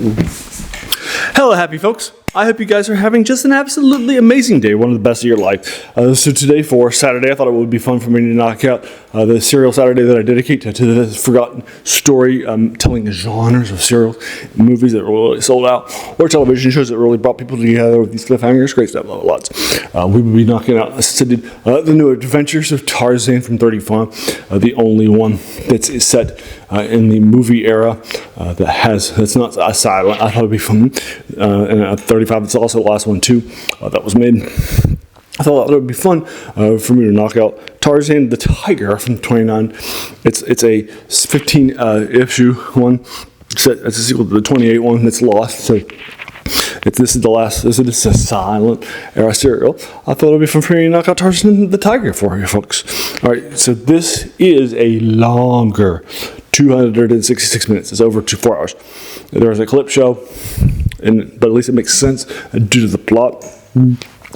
Hello, happy folks. I hope you guys are having just an absolutely amazing day, one of the best of your life. So today for Saturday, I thought it would be fun for me to knock out the serial Saturday that I dedicate to the forgotten story telling genres of serials, movies that really sold out, or television shows that really brought people together with these cliffhangers. Great stuff, lots. We will be knocking out the new adventures of Tarzan from 35, the only one that's set in the movie era that's not silent. I thought it'd be fun. And 35, it's also the last one too that was made. I thought it would be fun for me to knock out Tarzan the Tiger from 29. It's a 15 issue one. It's a sequel to the 28 one that's lost. So this is a silent era serial. I thought it would be fun for me to knock out Tarzan the Tiger for you folks. All right, so this is a longer 266 minutes. It's over 4 hours. There's a clip show, but at least it makes sense due to the plot.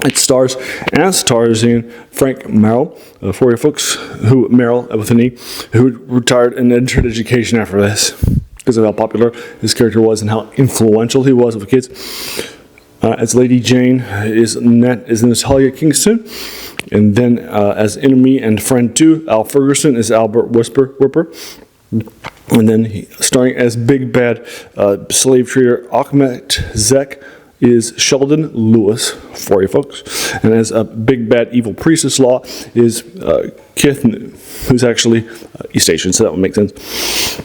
It stars as Tarzan Frank Merrill, for you folks, Merrill with an E, who retired and entered education after this because of how popular his character was and how influential he was with kids. As Lady Jane is Natalia Kingston, and then as enemy and friend too, Al Ferguson is Albert Whipper. And then starring as big bad slave trader Ahmet Zek is Sheldon Lewis, for you folks. And as a big bad evil priestess law is Kithnu, who's actually East Asian, so that would make sense.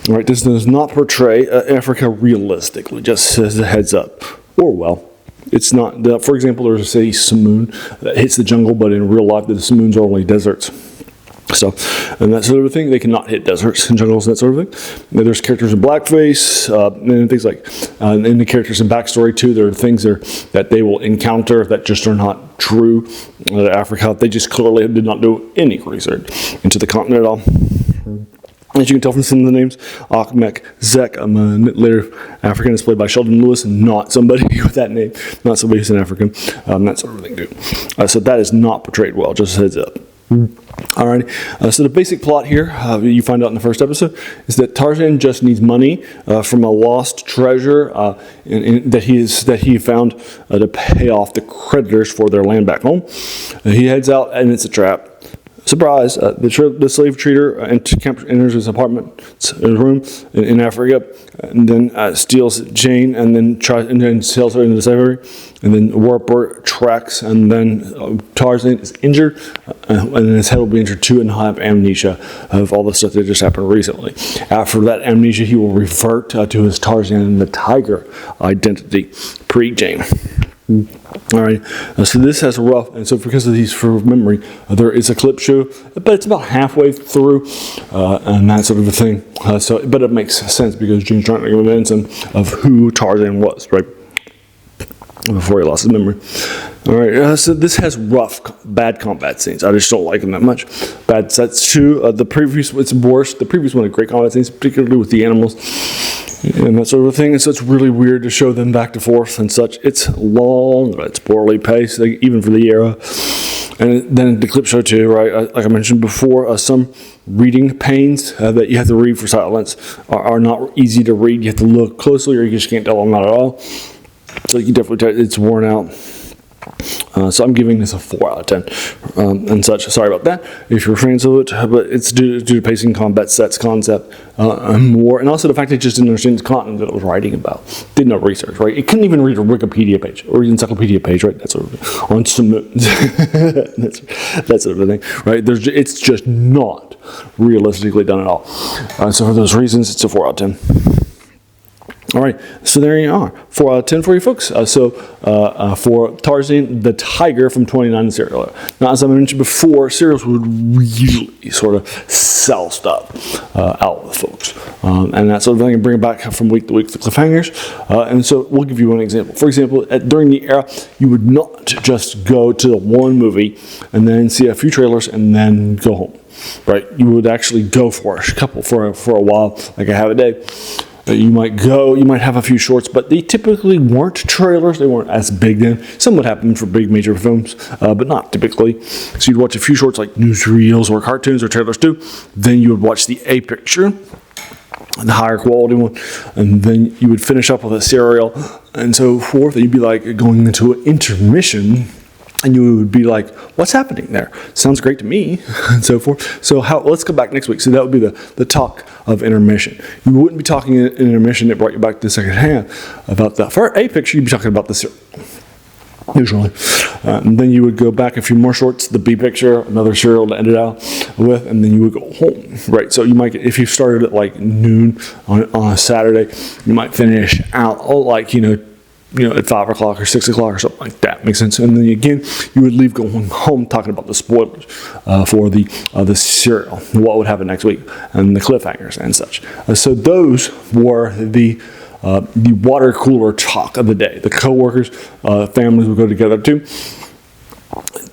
All right, this does not portray Africa realistically, just as a heads up. Or well, it's not. For example, there's a simoon that hits the jungle, but in real life, the simoons are only deserts. So, and that sort of thing, they cannot hit deserts and jungles and that sort of thing. And there's characters in blackface and things like, and the characters in backstory too. There are things that they will encounter that just are not true to Africa. They just clearly did not do any research into the continent at all. As you can tell from some of the names, Ahmet Zek, later African, is played by Sheldon Lewis, not somebody with that name, not somebody who's an African, that sort of thing too. So that is not portrayed well, just a heads up. Alright, so the basic plot here, you find out in the first episode, is that Tarzan just needs money from a lost treasure that he found to pay off the creditors for their land back home. He heads out, and it's a trap. Surprise! The slave trader enters his room in Africa, and then steals Jane, and then sells her into slavery. And then Warper tracks, and then Tarzan is injured, and then his head will be injured too, and he'll have amnesia of all the stuff that just happened recently. After that amnesia, he will revert to his Tarzan the Tiger identity, pre-Jane. All right, so this has a rough, and so because of these for memory, there is a clip show, but it's about halfway through, and that sort of a thing. But it makes sense because Jane's trying to convince him of who Tarzan was, right? Before he lost his memory. All right, so this has bad combat scenes. I just don't like them that much. Bad sets too. It's worse. The previous one had great combat scenes, particularly with the animals and that sort of thing. And so it's really weird to show them back and forth and such. It's long, it's poorly paced, even for the era. And then the clip show too, right? Like I mentioned before, some reading pains that you have to read for silence are not easy to read. You have to look closely, or you just can't tell them not at all. So you can definitely tell it's worn out. So I'm giving this a 4 out of 10 and such. Sorry about that if you're fans of it, but it's due to pacing, combat sets, concept, more, and also the fact that it just didn't understand the continent that it was writing about. Did no research, right? It couldn't even read a Wikipedia page or an encyclopedia page, right? That's sort of on some that sort of thing, right? It's just not realistically done at all. So for those reasons, it's a 4 out of 10. All right, so there you are. 4 out of 10 for you folks. For Tarzan the Tiger from 29 serial. Now, as I mentioned before, serials would really sort of sell stuff out with folks. And that sort of thing, and bring it back from week to week to cliffhangers. And so we'll give you one example. For example, during the era, you would not just go to one movie and then see a few trailers and then go home, right? You would actually go for a couple for a while, like I have a day. You might have a few shorts, but they typically weren't trailers. They weren't as big then. Some would happen for big major films, but not typically. So you'd watch a few shorts like newsreels or cartoons or trailers too. Then you would watch the A picture. the higher quality one, and then you would finish up with a cereal and so forth, and you'd be like going into an intermission, and you would be like, what's happening there? Sounds great to me, and so forth. So let's go back next week. So that would be the talk of intermission. You wouldn't be talking in intermission that brought you back to the second half about that. For a picture, you'd be talking about the cereal, usually. And then you would go back a few more shorts, the B picture, another cereal to end it out with, and then you would go home, right? So you might, if you started at like noon on a Saturday, you might finish out like, at 5 o'clock or 6 o'clock or something like that. Makes sense? And then again, you would leave going home talking about the spoilers for the cereal, what would happen next week, and the cliffhangers and such. So those were the water cooler talk of the day. The coworkers, families would go together too.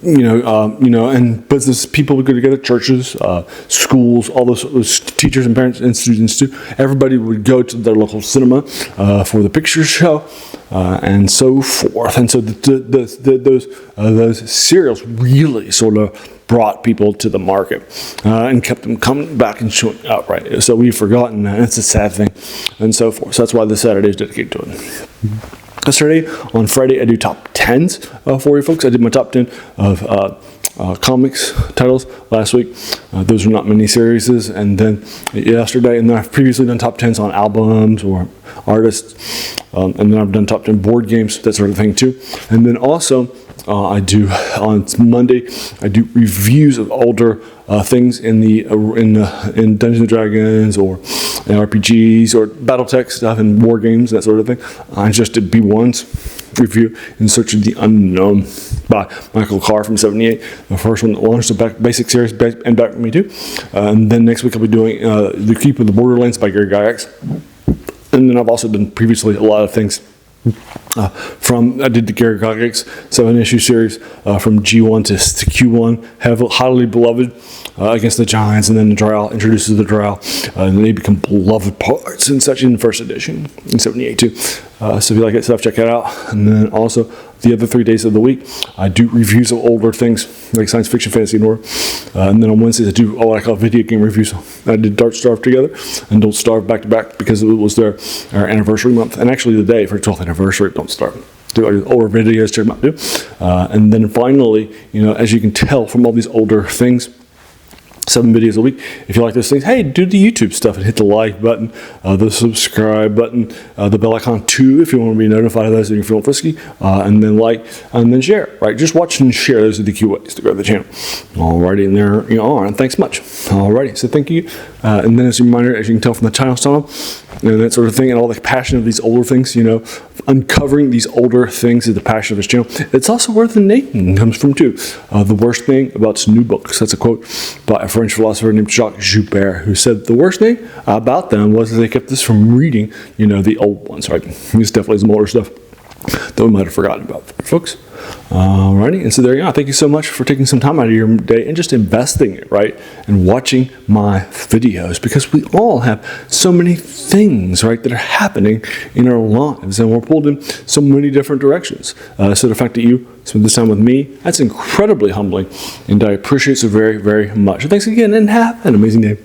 And business people would go together, churches, schools, all those teachers and parents and students too. Everybody would go to their local cinema for the picture show and so forth. And so those cereals really sort of brought people to the market and kept them coming back and showing up, right? So we've forgotten that. It's a sad thing and so forth. So that's why this Saturday is dedicated to it. Yesterday, on Friday, I do top 10s for you folks. I did my top 10 of comics titles last week. Those are not mini-series. And then yesterday, and then I've previously done top 10s on albums or artists. And then I've done top 10 board games, that sort of thing too. And then also, I do on Monday, I do reviews of older things in Dungeons and Dragons or in RPGs or BattleTech stuff and war games, that sort of thing. I just did B1's review, In Search of the Unknown by Michael Carr from '78. The first one that launched the basic series and back with me too. And then next week I'll be doing The Keep of the Borderlands by Gary Gygax. And then I've also done previously a lot of things. I did the Gary Gygax 7-issue series from G1 to Q1, highly beloved against the Giants, and then the Drow introduces the Drow, and they become beloved parts and such in the first edition in '78 too. So if you like that stuff, check it out. And then also the other 3 days of the week, I do reviews of older things like science fiction, fantasy, and horror. And then on Wednesdays, I do what I call video game reviews. I did Dark Starve together and Don't Starve back to back because it was our anniversary month, and actually the day for 12th anniversary of Don't Starve. Do older videos, check them out too. And then finally, as you can tell from all these older things, 7 videos a week. If you like those things, hey, do the YouTube stuff and hit the like button, the subscribe button, the bell icon too, if you want to be notified of those and you're feeling frisky, and then like, and then share, right? Just watch and share. Those are the key ways to grow the channel. Alrighty, and there you are, and thanks much. Alrighty, so thank you. And then as a reminder, as you can tell from the title song, and that sort of thing, and all the passion of these older things, uncovering these older things is the passion of his channel. It's also where the name comes from too. The worst thing about new books. That's a quote by a French philosopher named Jacques Joubert, who said the worst thing about them was that they kept us from reading, the old ones, right? This definitely is some older stuff that we might have forgotten about, folks. Alrighty, and so there you go. Thank you so much for taking some time out of your day and just investing it, right? And watching my videos, because we all have so many things, right, that are happening in our lives, and we're pulled in so many different directions. So the fact that you spend this time with me, that's incredibly humbling, and I appreciate it so very, very much. Thanks again, and have an amazing day.